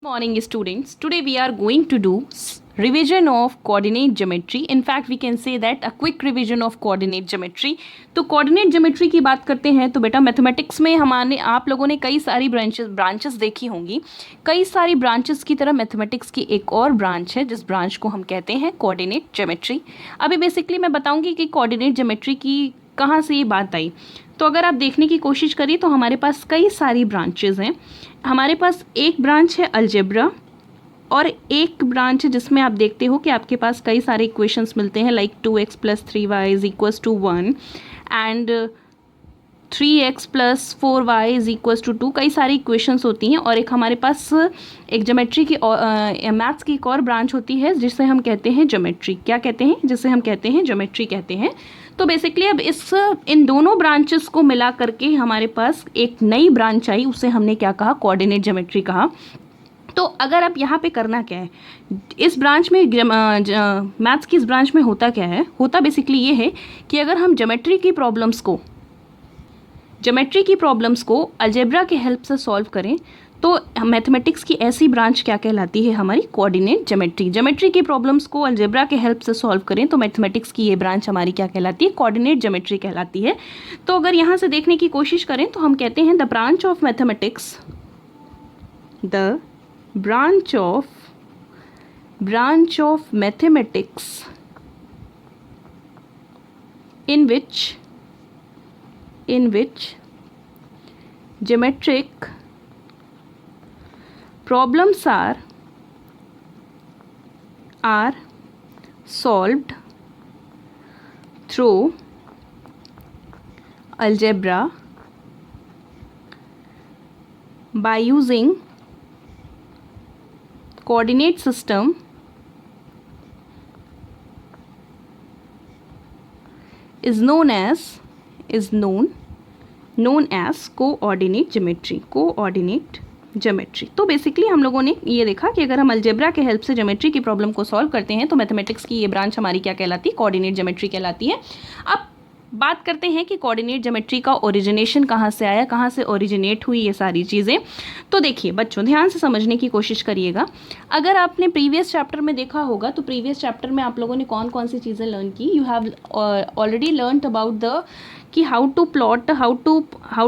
Morning students, today we are going to do revision of coordinate geometry. In fact we can say that a quick revision of coordinate geometry. तो coordinate geometry की बात करते हैं तो बेटा mathematics में हमारे आप लोगों ने कई सारी ब्रांचेस देखी होंगी। कई सारी ब्रांचेस की तरह मैथमेटिक्स की एक और ब्रांच है जिस ब्रांच को हम कहते हैं कोऑर्डिनेट ज्योमेट्री। अभी बेसिकली मैं बताऊंगी कि कोऑर्डिनेट ज्योमेट्री की कहाँ से ये बात आई। तो अगर आप देखने की कोशिश करिए तो हमारे पास कई सारी ब्रांचेज हैं। हमारे पास एक ब्रांच है अलजेब्रा और एक ब्रांच है जिसमें आप देखते हो कि आपके पास कई सारे इक्वेशंस मिलते हैं like 2x + 3y = 1 and 3x + 4y = 2। कई सारी इक्वेशंस होती हैं। और एक हमारे पास एक ज्योमेट्री की मैथ्स की एक और ब्रांच होती है जिसे हम कहते हैं ज्योमेट्री। क्या कहते हैं? जिसे हम कहते हैं ज्योमेट्री कहते हैं। तो बेसिकली अब इन दोनों ब्रांचेस को मिला करके हमारे पास एक नई ब्रांच आई, उसे हमने क्या कहा? कोऑर्डिनेट ज्योमेट्री कहा। तो अगर अब यहाँ पे करना क्या है, इस ब्रांच में मैथ्स की इस ब्रांच में होता क्या है? होता बेसिकली ये है कि अगर हम ज्योमेट्री की प्रॉब्लम्स को अलजेब्रा के हेल्प से सॉल्व करें तो मैथमेटिक्स की ऐसी ब्रांच क्या कहलाती है? हमारी कोऑर्डिनेट ज्योमेट्री। ज्योमेट्री की प्रॉब्लम्स को अलजेब्रा के हेल्प से सॉल्व करें तो मैथमेटिक्स की ये ब्रांच हमारी क्या कहलाती है? कोऑर्डिनेट ज्योमेट्री कहलाती है। तो अगर यहाँ से देखने की कोशिश करें तो हम कहते हैं the branch of mathematics in which geometric problems are solved through algebra by using coordinate system is known as coordinate geometry. तो बेसिकली हम लोगों ने ये देखा कि अगर हम अलजेब्रा के हेल्प से ज्योमेट्री की प्रॉब्लम को सॉल्व करते हैं तो मैथमेटिक्स की ये ब्रांच हमारी क्या कहलाती है? कोऑर्डिनेट ज्योमेट्री कहलाती है। अब बात करते हैं कि कोऑर्डिनेट ज्योमेट्री का ओरिजिनेशन कहाँ से आया, कहाँ से ओरिजिनेट हुई ये सारी चीज़ें। तो देखिए बच्चों, ध्यान से समझने की कोशिश करिएगा। अगर आपने प्रीवियस चैप्टर में देखा होगा तो प्रीवियस चैप्टर में आप लोगों ने कौन कौन सी चीज़ें लर्न की? You have already learned about the कि how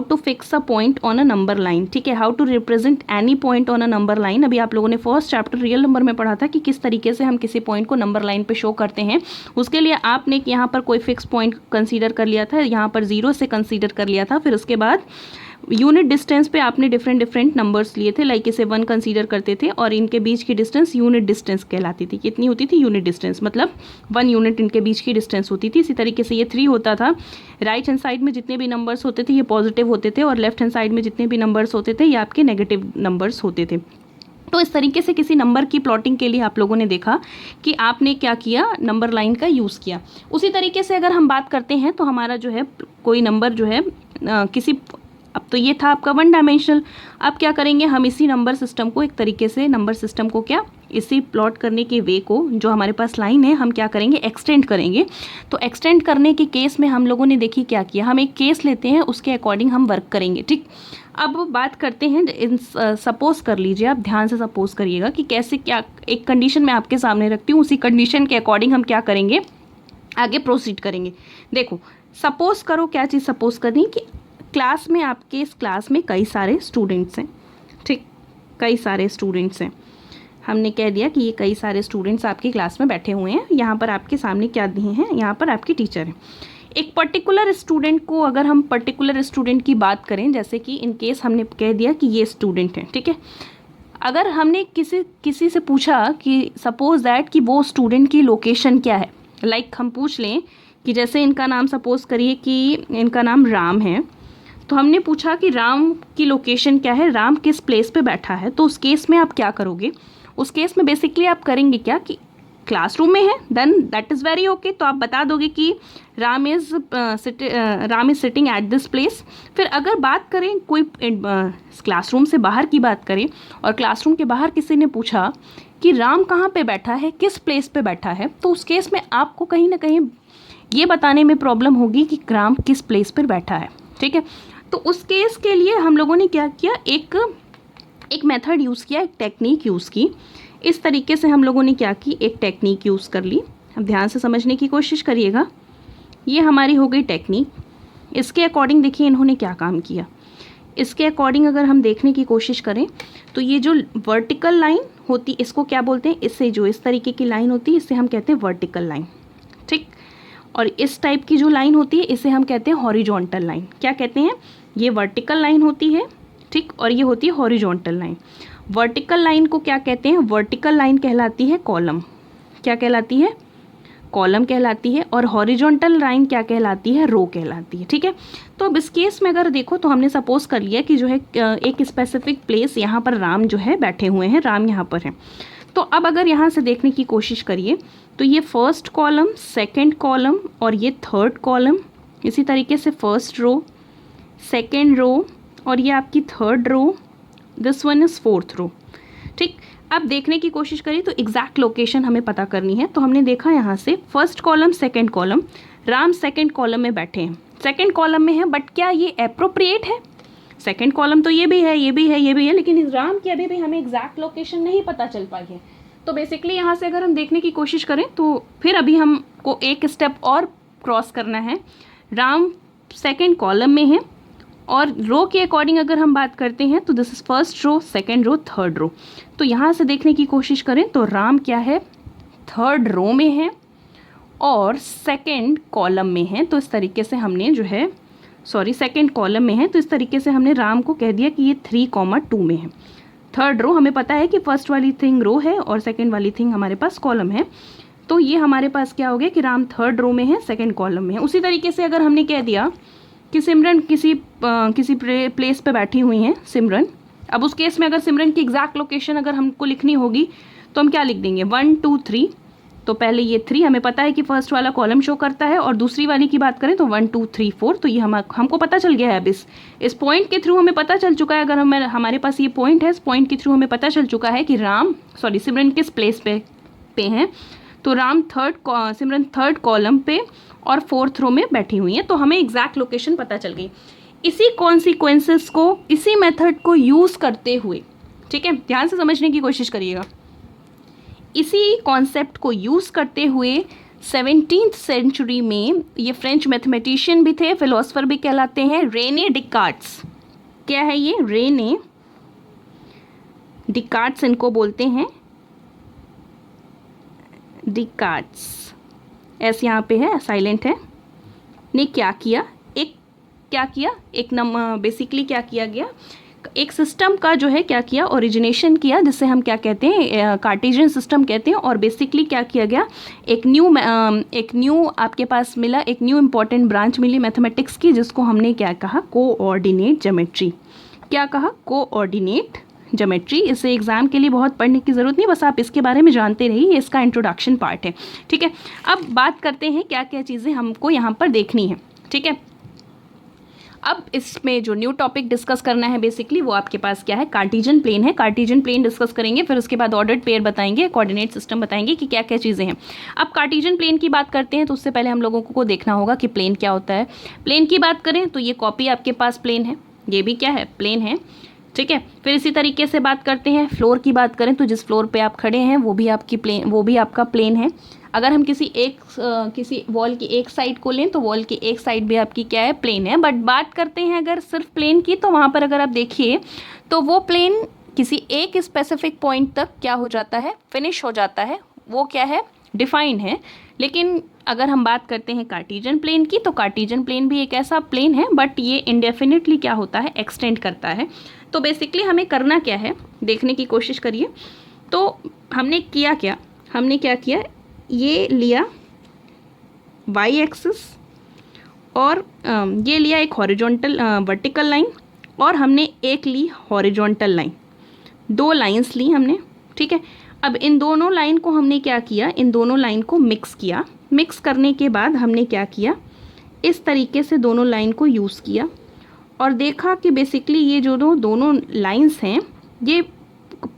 to fix a point on a number line. ठीक है, how to represent any point on a number line. अभी आप लोगों ने फर्स्ट चैप्टर रियल नंबर में पढ़ा था कि किस तरीके से हम किसी पॉइंट को नंबर लाइन पे शो करते हैं। उसके लिए आपने यहाँ पर कोई फिक्स पॉइंट कंसीडर कर लिया था, यहाँ पर 0 से कंसीडर कर लिया था। फिर उसके बाद यूनिट डिस्टेंस पे आपने डिफरेंट नंबर्स लिए थे, लाइक इसे 1 कंसीडर करते थे और इनके बीच की डिस्टेंस यूनिट डिस्टेंस कहलाती थी। कितनी होती थी? यूनिट डिस्टेंस, मतलब 1 यूनिट इनके बीच की डिस्टेंस होती थी। इसी तरीके से ये 3 होता था। राइट हैंड साइड में जितने भी नंबर्स होते थे ये पॉजिटिव होते थे और लेफ्ट हैंड साइड में जितने भी नंबर्स होते थे ये आपके नेगेटिव नंबर्स होते थे। तो इस तरीके से किसी नंबर की प्लॉटिंग के लिए आप लोगों ने देखा कि आपने क्या किया? नंबर लाइन का यूज़ किया। उसी तरीके से अगर हम बात करते हैं तो हमारा जो है कोई नंबर जो है किसी, अब तो ये था आपका 1 डायमेंशनल। अब क्या करेंगे हम? इसी नंबर सिस्टम को एक तरीके से इसी प्लॉट करने के वे को, जो हमारे पास लाइन है, हम क्या करेंगे? एक्सटेंड करेंगे। तो एक्सटेंड करने के केस में हम लोगों ने देखी क्या किया, हम एक केस लेते हैं, उसके अकॉर्डिंग हम वर्क करेंगे। ठीक, अब बात करते हैं सपोज कर लीजिए, आप ध्यान से सपोज करिएगा कि कैसे, क्या एक कंडीशन मैं आपके सामने रखती हूँ, उसी कंडीशन के अकॉर्डिंग हम क्या करेंगे? आगे प्रोसीड करेंगे। देखो, सपोज करो, क्या चीज़ सपोज करनी कि क्लास में, आपके इस क्लास में कई सारे स्टूडेंट्स हैं। ठीक, कई सारे स्टूडेंट्स हैं। हमने कह दिया कि ये कई सारे स्टूडेंट्स आपकी क्लास में बैठे हुए हैं। यहाँ पर आपके सामने क्या दिए हैं? यहाँ पर आपकी टीचर है। एक पर्टिकुलर स्टूडेंट को, अगर हम पर्टिकुलर स्टूडेंट की बात करें, जैसे कि इन केस हमने कह दिया कि ये स्टूडेंट है। ठीक है, अगर हमने किसी से पूछा कि सपोज दैट कि वो स्टूडेंट की लोकेशन क्या है, लाइक हम पूछ लें कि जैसे इनका नाम सपोज करिए कि इनका नाम राम है, तो हमने पूछा कि राम की लोकेशन क्या है, राम किस प्लेस पे बैठा है। तो उस केस में आप क्या करोगे? उस केस में बेसिकली आप करेंगे क्या कि क्लासरूम में है, then that is very okay. तो आप बता दोगे कि Ram is sitting at this place. फिर अगर बात करें कोई क्लासरूम से बाहर की बात करें और क्लासरूम के बाहर किसी ने पूछा कि राम कहाँ पे बैठा है, किस प्लेस पे बैठा है, तो उस केस में आपको कहीं ना कहीं ये बताने में प्रॉब्लम होगी कि राम किस प्लेस पर बैठा है। ठीक है, तो उस केस के लिए हम लोगों ने क्या किया? एक एक मेथड यूज़ किया, एक टेक्निक यूज़ की। इस तरीके से हम लोगों ने क्या की, एक टेक्निक यूज़ कर ली। अब ध्यान से समझने की कोशिश करिएगा। ये हमारी हो गई टेक्निक। इसके अकॉर्डिंग देखिए इन्होंने क्या काम किया। इसके अकॉर्डिंग अगर हम देखने की कोशिश करें तो ये जो वर्टिकल लाइन होती, इसको क्या बोलते हैं, इससे जो इस तरीके की लाइन होती है इसे हम कहते हैं वर्टिकल लाइन, ठीक। और इस टाइप की जो लाइन होती है इसे हम कहते हैं हॉरिजॉन्टल लाइन। क्या कहते हैं, ये वर्टिकल लाइन होती है, ठीक, और ये होती है हॉरिजॉन्टल लाइन। वर्टिकल लाइन को क्या कहते हैं, वर्टिकल लाइन कहलाती है कॉलम। क्या कहलाती है, कॉलम कहलाती है। और हॉरिजॉन्टल लाइन क्या कहलाती है, रो कहलाती है, ठीक है। तो अब इस केस में अगर देखो तो हमने सपोज कर लिया कि जो है एक स्पेसिफिक प्लेस, यहाँ पर राम जो है बैठे हुए हैं, राम यहाँ पर है। तो अब अगर यहाँ से देखने की कोशिश करिए तो ये फर्स्ट कॉलम, सेकंड कॉलम और ये थर्ड कॉलम, इसी तरीके से फर्स्ट रो, सेकंड रो और ये आपकी third row, this one is fourth row, ठीक। अब देखने की कोशिश करिए तो एग्जैक्ट लोकेशन हमें पता करनी है। तो हमने देखा यहाँ से first column, second column, Ram second column में बैठे हैं, सेकंड कॉलम में है, बट क्या ये एप्रोप्रिएट है, सेकंड कॉलम तो ये भी है, ये भी है, ये भी है, लेकिन इस राम की अभी भी हमें एग्जैक्ट लोकेशन नहीं पता चल पाई है। तो बेसिकली यहाँ से अगर हम देखने की कोशिश करें तो फिर अभी हमको एक स्टेप और क्रॉस करना है। राम सेकेंड कॉलम में है और रो के अकॉर्डिंग अगर हम बात करते हैं तो this is first row, second row, third row. तो यहाँ से देखने की कोशिश करें तो राम क्या है, थर्ड रो में है और सेकेंड कॉलम में है। तो इस तरीके से हमने जो है सेकेंड कॉलम में है, तो इस तरीके से हमने राम को कह दिया कि ये 3,2 में है। थर्ड रो हमें पता है कि फर्स्ट वाली थिंग रो है और सेकेंड वाली थिंग हमारे पास कॉलम है। तो ये हमारे पास क्या हो गया कि राम थर्ड रो में है, सेकेंड कॉलम में है। उसी तरीके से अगर हमने कह दिया कि सिमरन किसी प्लेस पे बैठी हुई हैं सिमरन, अब उस केस में अगर सिमरन की एग्जैक्ट लोकेशन अगर हमको लिखनी होगी तो हम क्या लिख देंगे, 1 2 3। तो पहले ये 3 हमें पता है कि फर्स्ट वाला कॉलम शो करता है और दूसरी वाली की बात करें तो 1 2 3 4। तो ये हमको पता चल गया है। अब इस पॉइंट के थ्रू हमें पता चल चुका है, अगर हमारे पास ये पॉइंट है, इस पॉइंट के थ्रू हमें पता चल चुका है कि सिमरन किस प्लेस पे हैं। तो सिमरन थर्ड कॉलम पे और फोर्थ रो में बैठी हुई हैं। तो हमें एग्जैक्ट लोकेशन पता चल गई। इसी कॉन्सिक्वेंसेस को, इसी मेथड को यूज़ करते हुए, ठीक है, ध्यान से समझने की कोशिश करिएगा। इसी कॉन्सेप्ट को यूज़ करते हुए 17th सेंचुरी में ये फ्रेंच मैथमेटिशियन भी थे, फिलोसफर भी कहलाते हैं, रेने डिकार्ट्स। क्या है ये, रेने डिकार्ट्स इनको बोलते हैं, डिकार्ट्स, एस यहाँ पे है, साइलेंट है। ने क्या किया, बेसिकली क्या किया गया, एक सिस्टम का जो है क्या किया, ओरिजिनेशन किया, जिसे हम क्या कहते हैं, कार्टेशियन सिस्टम कहते हैं। और बेसिकली क्या किया गया, एक न्यू आपके पास मिला, एक न्यू इंपॉर्टेंट ब्रांच मिली मैथमेटिक्स की, जिसको हमने क्या कहा, कोऑर्डिनेट ज्योमेट्री। क्या कहा, कोऑर्डिनेट ज्योमेट्री। इसे एग्जाम के लिए बहुत पढ़ने की ज़रूरत नहीं, बस आप इसके बारे में जानते रहिए, इसका इंट्रोडक्शन पार्ट है, ठीक है। अब बात करते हैं क्या क्या चीज़ें हमको यहाँ पर देखनी है, ठीक है। अब इसमें जो न्यू टॉपिक डिस्कस करना है बेसिकली वो आपके पास क्या है, कार्टेशियन प्लेन है। कार्टेशियन प्लेन डिस्कस करेंगे, फिर उसके बाद ऑर्डर्ड पेयर बताएंगे, कोऑर्डिनेट सिस्टम बताएंगे कि क्या क्या चीज़ें हैं। अब कार्टेशियन प्लेन की बात करते हैं तो उससे पहले हम लोगों को देखना होगा कि प्लेन क्या होता है। प्लेन की बात करें तो ये कॉपी आपके पास प्लेन है, ये भी क्या है, प्लेन है, ठीक है। फिर इसी तरीके से बात करते हैं फ्लोर की बात करें तो जिस फ्लोर पे आप खड़े हैं वो भी आपका प्लेन है। अगर हम किसी वॉल की एक साइड को लें तो वॉल की एक साइड भी आपकी क्या है, प्लेन है। बट बात करते हैं अगर सिर्फ प्लेन की, तो वहाँ पर अगर आप देखिए तो वो प्लेन किसी एक स्पेसिफिक पॉइंट तक क्या हो जाता है, फिनिश हो जाता है, वो क्या है, डिफाइन है। लेकिन अगर हम बात करते हैं कार्टेशियन प्लेन की, तो कार्टेशियन प्लेन भी एक ऐसा प्लेन है बट ये इंडेफिनिटली क्या होता है, एक्सटेंड करता है। तो बेसिकली हमें करना क्या है, देखने की कोशिश करिए। तो हमने क्या किया, ये लिया वाई एक्सिस और ये लिया एक हॉरिजॉन्टल वर्टिकल लाइन और हमने एक ली हॉरिजॉन्टल लाइन, 2 लाइंस ली हमने, ठीक है। अब इन दोनों लाइन को हमने क्या किया, इन दोनों लाइन को मिक्स किया। मिक्स करने के बाद हमने क्या किया, इस तरीके से दोनों लाइन को यूज़ किया और देखा कि बेसिकली ये जो दोनों लाइंस हैं ये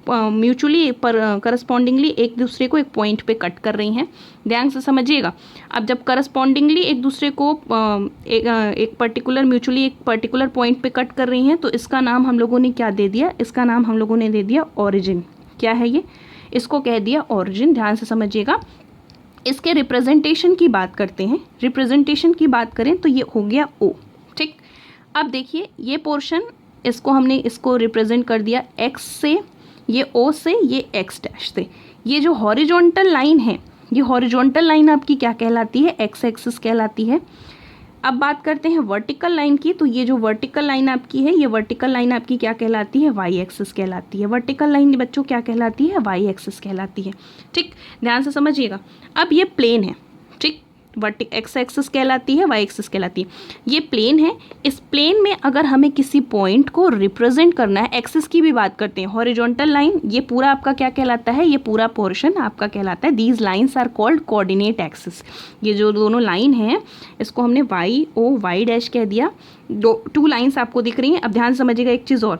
म्यूचुअली करस्पॉन्डिंगली एक दूसरे को एक पॉइंट पे कट कर रही हैं। ध्यान से समझिएगा। अब जब करस्पॉन्डिंगली एक दूसरे को एक पर्टिकुलर म्यूचुअली एक पर्टिकुलर पॉइंट पे कट कर रही हैं तो इसका नाम हम लोगों ने क्या दे दिया, इसका नाम हम लोगों ने दे दिया ओरिजिन। क्या है ये, इसको कह दिया ओरिजिन। ध्यान से समझिएगा। इसके रिप्रेजेंटेशन की बात करते हैं। रिप्रेजेंटेशन की बात करें तो ये हो गया ओ। ठीक, अब देखिए ये पोर्शन, इसको हमने इसको रिप्रेजेंट कर दिया एक्स से, ये ओ से, ये एक्स डैश से। ये जो हॉरिजॉन्टल लाइन है, ये हॉरिजॉन्टल लाइन आपकी क्या कहलाती है, एक्स एक्सिस कहलाती है। अब बात करते हैं वर्टिकल लाइन की, तो ये जो वर्टिकल लाइन आपकी है, ये वर्टिकल लाइन आपकी क्या कहलाती है, वाई एक्सिस कहलाती है। वर्टिकल लाइन बच्चों क्या कहलाती है, वाई एक्सिस कहलाती है। ठीक, ध्यान से समझिएगा। अब ये प्लेन है। ठीक, एक्स एक्सिस कहलाती है, वाई एक्सिस कहलाती है। ये प्लेन है। इस प्लेन में अगर हमें किसी पॉइंट को रिप्रेजेंट करना है, एक्सिस की भी बात करते हैं, हॉरिजॉन्टल लाइन, ये पूरा आपका क्या कहलाता है, ये पूरा पोर्शन आपका कहलाता है, these lines are called coordinate axis. ये जो दोनों लाइन हैं इसको हमने वाई ओ वाई डैश कह दिया। टू लाइन्स आपको दिख रही हैं। अब ध्यान समझिएगा एक चीज़ और,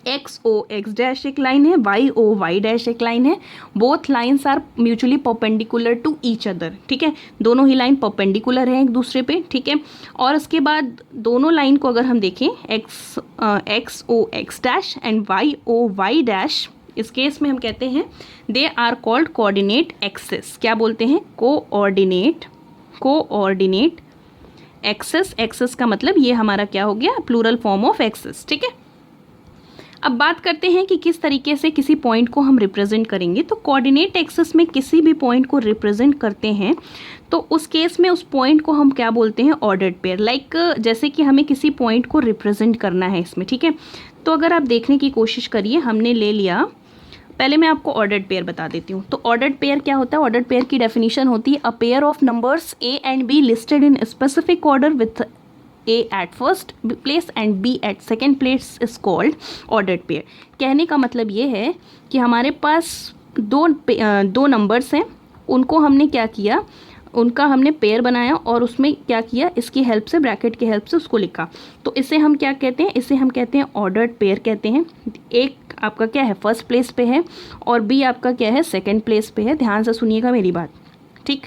एक्स ओ एक्स डैश एक लाइन है, वाई ओ वाई डैश एक लाइन है। Both lines are mutually perpendicular to each other. ठीक है, दोनों ही लाइन परपेंडिकुलर हैं एक दूसरे पे। ठीक है, और उसके बाद दोनों लाइन को अगर हम देखें, X O X dash and Y O Y dash, इस केस में हम कहते हैं they are called coordinate axis. क्या बोलते हैं, कोऑर्डिनेट एक्सिस। एक्सिस का मतलब ये हमारा क्या हो गया, प्लूरल फॉर्म ऑफ एक्सिस। ठीक है, अब बात करते हैं कि किस तरीके से किसी पॉइंट को हम रिप्रेजेंट करेंगे। तो कोऑर्डिनेट एक्सिस में किसी भी पॉइंट को रिप्रेजेंट करते हैं तो उस केस में उस पॉइंट को हम क्या बोलते हैं, ऑर्डर्ड पेयर। लाइक जैसे कि हमें किसी पॉइंट को रिप्रेजेंट करना है इसमें। ठीक है, तो अगर आप देखने की कोशिश करिए, हमने ले लिया, पहले मैं आपको ऑर्डर्ड पेयर बता देती हूँ। तो ऑर्डर्ड पेयर क्या होता है, ऑर्डर्ड पेयर की डेफिनेशन होती है a pair of numbers A and be listed in specific order with A at first place and B at second place is called ordered pair। कहने का मतलब ये है कि हमारे पास दो नंबर्स हैं, उनको हमने क्या किया, उनका हमने पेयर बनाया और उसमें क्या किया, इसकी हेल्प से, ब्रैकेट की हेल्प से उसको लिखा। तो इसे हम क्या कहते हैं, इसे हम कहते हैं ऑर्डर्ड पेयर कहते हैं। एक आपका क्या है, फर्स्ट प्लेस पे है और बी आपका क्या है, सेकेंड प्लेस पे है। ध्यान से सुनिएगा मेरी बात। ठीक,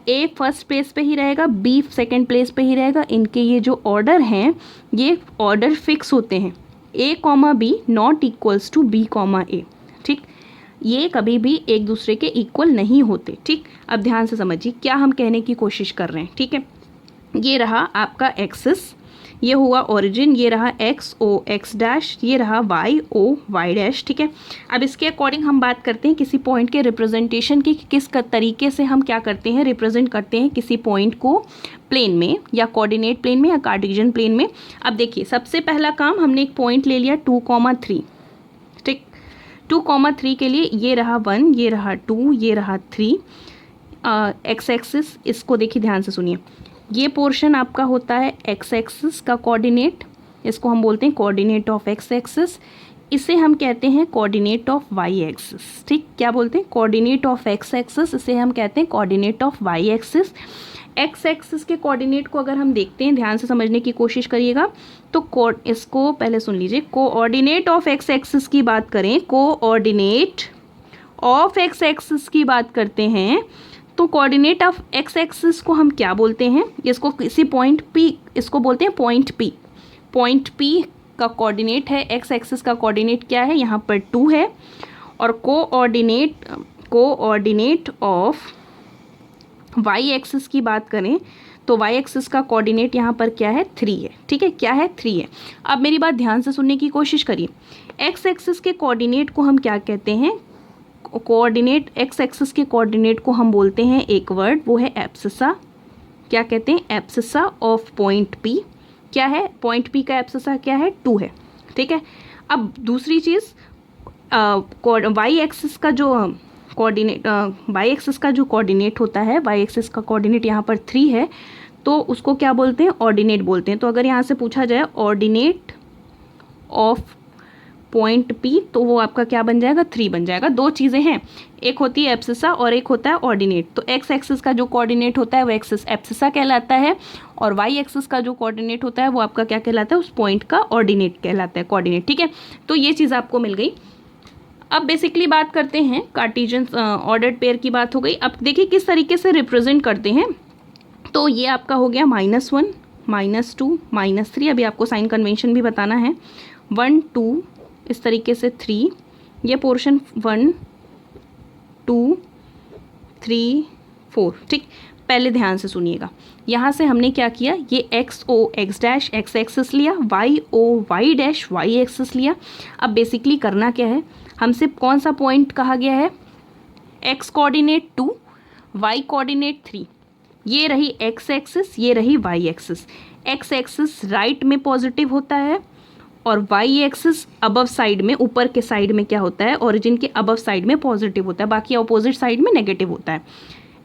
ए फर्स्ट प्लेस पे ही रहेगा, बी सेकंड प्लेस पे ही रहेगा। इनके ये जो ऑर्डर हैं ये ऑर्डर फिक्स होते हैं, A comma B not equals to B comma A. ठीक, ये कभी भी एक दूसरे के इक्वल नहीं होते। ठीक, अब ध्यान से समझिए क्या हम कहने की कोशिश कर रहे हैं। ठीक है, ये रहा आपका एक्सिस, ये हुआ ओरिजिन, ये रहा एक्स ओ एक्स डैश, ये रहा वाई ओ वाई डैश। ठीक है, अब इसके अकॉर्डिंग हम बात करते हैं किसी पॉइंट के रिप्रेजेंटेशन की, किस तरीके से हम क्या करते हैं, रिप्रेजेंट करते हैं किसी पॉइंट को प्लेन में या कोऑर्डिनेट प्लेन में या कार्टेशियन प्लेन में। अब देखिए सबसे पहला काम, हमने एक पॉइंट ले लिया 2,3। ठीक, 2,3 के लिए ये रहा 1, ये रहा 2, ये रहा 3। एक्स एक्सिस, इसको देखिए ध्यान से सुनिए, ये पोर्शन आपका होता है एक्स एक्सिस का कोऑर्डिनेट, इसको हम बोलते हैं कोऑर्डिनेट ऑफ एक्स एक्सिस। इसे हम कहते हैं कोऑर्डिनेट ऑफ वाई एक्सिस। ठीक, क्या बोलते हैं, कोऑर्डिनेट ऑफ एक्स एक्सिस, इसे हम कहते हैं coordinate of Y axis. X axis के कोऑर्डिनेट को अगर हम देखते हैं, ध्यान से समझने की कोशिश करिएगा, तो इसको पहले सुन लीजिए। कोऑर्डिनेट ऑफ एक्स एक्सिस की बात करें, कोऑर्डिनेट ऑफ एक्स एक्सिस की बात करते हैं, तो कोऑर्डिनेट ऑफ एक्स एक्सिस को हम क्या बोलते हैं, इसको किसी पॉइंट पी, इसको बोलते हैं पॉइंट पी। पॉइंट पी का कोऑर्डिनेट है, एक्स एक्सिस का कोऑर्डिनेट क्या है, यहाँ पर 2 है। और कोऑर्डिनेट ऑफ वाई एक्सिस की बात करें तो वाई एक्सिस का कोऑर्डिनेट यहाँ पर क्या है, 3 है। ठीक है, क्या है, 3 है। अब मेरी बात ध्यान से सुनने की कोशिश करिए। एक्स एक्सिस के कोऑर्डिनेट को हम क्या कहते हैं, कोऑर्डिनेट एक्स एक्सिस के कोऑर्डिनेट को हम बोलते हैं एक वर्ड, वो है एब्सिसा। क्या कहते हैं, एब्सिसा ऑफ पॉइंट पी। क्या है, पॉइंट पी का एब्सिसा क्या है, 2 है। ठीक है, अब दूसरी चीज़, वाई एक्सिस का जो कोऑर्डिनेट, वाई एक्सिस का जो कोऑर्डिनेट होता है, वाई एक्सिस का कोऑर्डिनेट यहाँ पर 3 है, तो उसको क्या बोलते हैं, ऑर्डिनेट बोलते हैं। तो अगर यहाँ से पूछा जाए ऑर्डिनेट ऑफ पॉइंट पी, तो वो आपका क्या बन जाएगा, 3 बन जाएगा। 2 चीज़ें हैं, एक होती है एब्सिसा और एक होता है ऑर्डिनेट। तो एक्स एक्सिस का जो कोऑर्डिनेट होता है वो एक्सिस एब्सिसा कहलाता है, और वाई एक्सिस का जो कोऑर्डिनेट होता है वो आपका क्या कहलाता है, उस पॉइंट का ऑर्डिनेट कहलाता है, कोऑर्डिनेट। ठीक है, तो ये चीज़ आपको मिल गई। अब बेसिकली बात करते हैं कार्टेशियन ऑर्डर्ड पेयर की बात हो गई। अब देखिए किस तरीके से रिप्रेजेंट करते हैं। तो ये आपका हो गया -1, -2, -3। अभी आपको साइन कन्वेंशन भी बताना है। 1 2 इस तरीके से 3, ये पोर्शन 1 2 3 4। ठीक, पहले ध्यान से सुनिएगा। यहाँ से हमने क्या किया, ये X O X dash X axis लिया, Y O Y dash Y axis लिया। अब बेसिकली करना क्या है, हमसे कौन सा पॉइंट कहा गया है, एक्स कोऑर्डिनेट 2, वाई कोऑर्डिनेट 3। ये रही एक्स एक्सिस, ये रही Y axis. X axis right में पॉजिटिव होता है और वाई एक्सिस अबव साइड में, ऊपर के साइड में क्या होता है, ओरिजिन के अबव साइड में पॉजिटिव होता है, बाकी अपोजिट साइड में नेगेटिव होता है।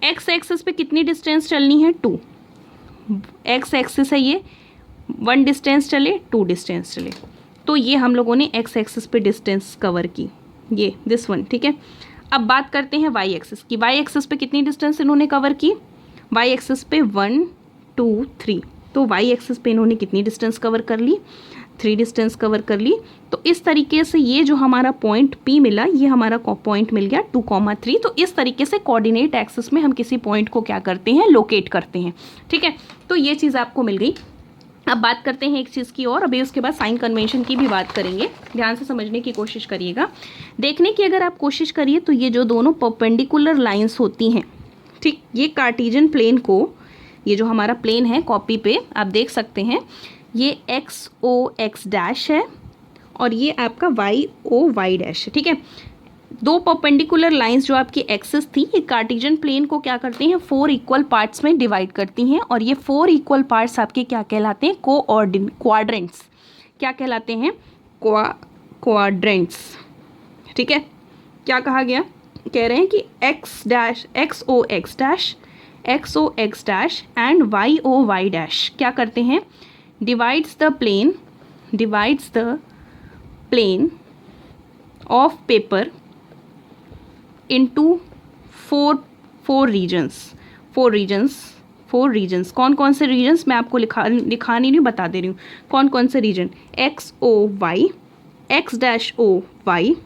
एक्स एक्सिस पे कितनी डिस्टेंस चलनी है, 2। एक्स एक्सिस है ये, 1 डिस्टेंस चले, 2 डिस्टेंस चले। तो ये हम लोगों ने एक्स एक्सिस पे डिस्टेंस कवर की, ये दिस वन। ठीक है, अब बात करते हैं वाई एक्सिस की। वाई एक्सिस पे कितनी डिस्टेंस इन्होंने कवर की, वाई एक्सिस पे 1 2 3। तो वाई एक्सिस पे इन्होंने कितनी डिस्टेंस कवर कर ली, 3 डिस्टेंस कवर कर ली। तो इस तरीके से ये जो हमारा पॉइंट P मिला, ये हमारा पॉइंट मिल गया 2, 3। तो इस तरीके से कोऑर्डिनेट एक्सिस में हम किसी पॉइंट को क्या करते हैं, लोकेट करते हैं। ठीक है, तो ये चीज़ आपको मिल गई। अब बात करते हैं एक चीज़ की और, अभी उसके बाद साइन कन्वेंशन की भी बात करेंगे। ध्यान से समझने की कोशिश करिएगा। देखने की अगर आप कोशिश करिए तो ये जो दोनों परपेंडिकुलर लाइंस होती हैं, ठीक, ये कार्टेशियन प्लेन को, ये जो हमारा प्लेन है कॉपी पे आप देख सकते हैं, ये एक्स ओ एक्स डैश है और ये आपका वाई ओ वाई डैश है। ठीक है, दो परपेंडिकुलर लाइंस जो आपकी एक्सिस थी, ये कार्टेशियन प्लेन को क्या करती हैं, 4 इक्वल पार्ट्स में डिवाइड करती हैं। और ये 4 इक्वल पार्ट्स आपके क्या कहलाते हैं, क्वाड्रेंट्स। क्या कहलाते हैं, क्वाड्रेंट्स। ठीक है, क्या कहा गया, कह रहे हैं कि X dash X O X dash X O X dash and Y O Y dash क्या करते हैं, divides the plane of paper into four regions। कौन कौन से रीजन्स, मैं आपको लिखा नहीं बता दे रही हूँ कौन कौन से region, X O Y, X dash O Y,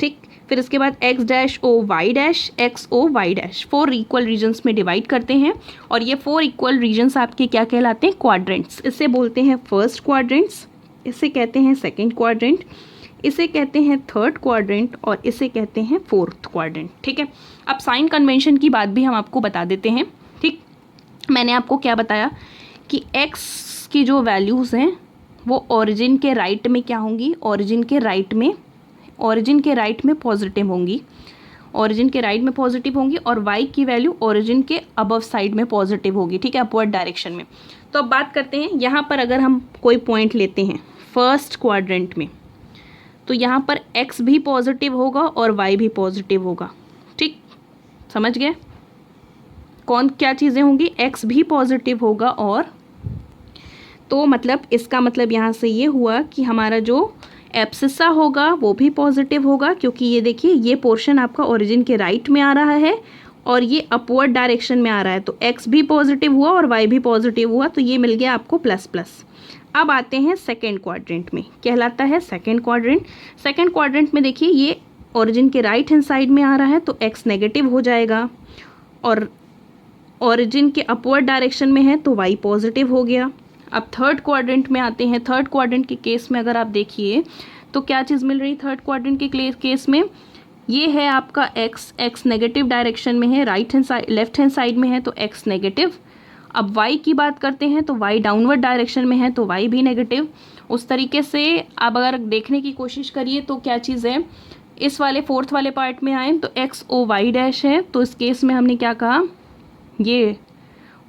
ठीक, फिर इसके बाद X dash O Y dash X O Y dash. 4 equal regions में डिवाइड करते हैं और ये 4 इक्वल रीजन्स आपके क्या कहलाते हैं, क्वाड्रेंट्स। इसे बोलते हैं फर्स्ट क्वाड्रेंट्स, इसे कहते हैं सेकंड क्वाड्रेंट, इसे कहते हैं थर्ड क्वाड्रेंट और इसे कहते हैं फोर्थ क्वाड्रेंट। ठीक है, अब साइन कन्वेंशन की बात भी हम आपको बता देते हैं। ठीक, मैंने आपको क्या बताया कि एक्स की जो वैल्यूज़ हैं वो ओरिजिन के राइट में क्या होंगी, ओरिजिन के राइट में पॉजिटिव होंगी, ओरिजिन के राइट में पॉजिटिव होंगी, और वाई की वैल्यू ओरिजिन के अबव साइड में पॉजिटिव होगी। ठीक है, अपवर्ड डायरेक्शन में। तो अब बात करते हैं, यहाँ पर अगर हम कोई पॉइंट लेते हैं फर्स्ट क्वाड्रेंट में, तो यहाँ पर एक्स भी पॉजिटिव होगा और वाई भी पॉजिटिव होगा। ठीक, समझ गए, कौन क्या चीज़ें होंगी, एक्स भी पॉजिटिव होगा और, तो मतलब इसका मतलब यहाँ से ये हुआ कि हमारा जो एब्सिसा होगा वो भी पॉजिटिव होगा, क्योंकि ये देखिए ये पोर्शन आपका ओरिजिन के राइट में आ रहा है और ये अपवर्ड डायरेक्शन में आ रहा है। तो एक्स भी पॉजिटिव हुआ और वाई भी पॉजिटिव हुआ, तो ये मिल गया आपको प्लस प्लस। अब आते हैं सेकेंड क्वाड्रेंट में, कहलाता है सेकेंड क्वाड्रेंट। सेकेंड क्वाड्रेंट में देखिए ये ओरिजिन के राइट हैंड साइड में आ रहा है तो एक्स नेगेटिव हो जाएगा, और ओरिजिन के अपवर्ड डायरेक्शन में है तो वाई पॉजिटिव हो गया। अब थर्ड क्वाड्रेंट में आते हैं। थर्ड क्वाड्रेंट के केस में अगर आप देखिए तो क्या चीज़ मिल रही, थर्ड क्वाड्रेंट के केस में ये है आपका एक्स नेगेटिव डायरेक्शन में है, right hand side left hand side में है तो एक्स नेगेटिव। अब वाई की बात करते हैं तो वाई डाउनवर्ड डायरेक्शन में है तो वाई भी नेगेटिव। उस तरीके से आप अगर देखने की कोशिश करिए तो क्या चीज़ है, इस वाले फोर्थ वाले पार्ट में आए तो एक्स ओ वाई डैश है, तो इस केस में हमने क्या कहा, ये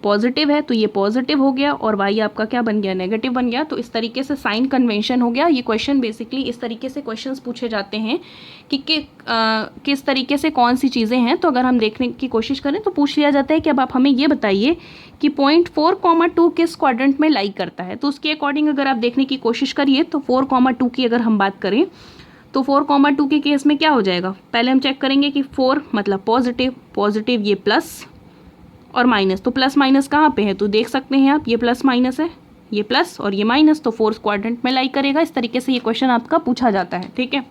पॉजिटिव है तो ये पॉजिटिव हो गया और वाई आपका क्या बन गया, नेगेटिव बन गया। तो इस तरीके से साइन कन्वेंशन हो गया। ये क्वेश्चन बेसिकली इस तरीके से क्वेश्चंस पूछे जाते हैं कि किस तरीके से कौन सी चीज़ें हैं। तो अगर हम देखने की कोशिश करें तो पूछ लिया जाता है कि अब आप हमें ये बताइए कि पॉइंट 4,2 किस क्वाड्रेंट में लाई करता है। तो उसके अकॉर्डिंग अगर आप देखने की कोशिश करिए तो 4,2 की अगर हम बात करें तो 4,2 के केस में क्या हो जाएगा, पहले हम चेक करेंगे कि 4 मतलब पॉजिटिव ये प्लस और माइनस, तो प्लस माइनस कहाँ पे है, तो देख सकते हैं आप ये प्लस माइनस है, ये प्लस और ये माइनस, तो फोर्थ क्वाड्रेंट में लाई करेगा। इस तरीके से ये क्वेश्चन आपका पूछा जाता है। ठीक है।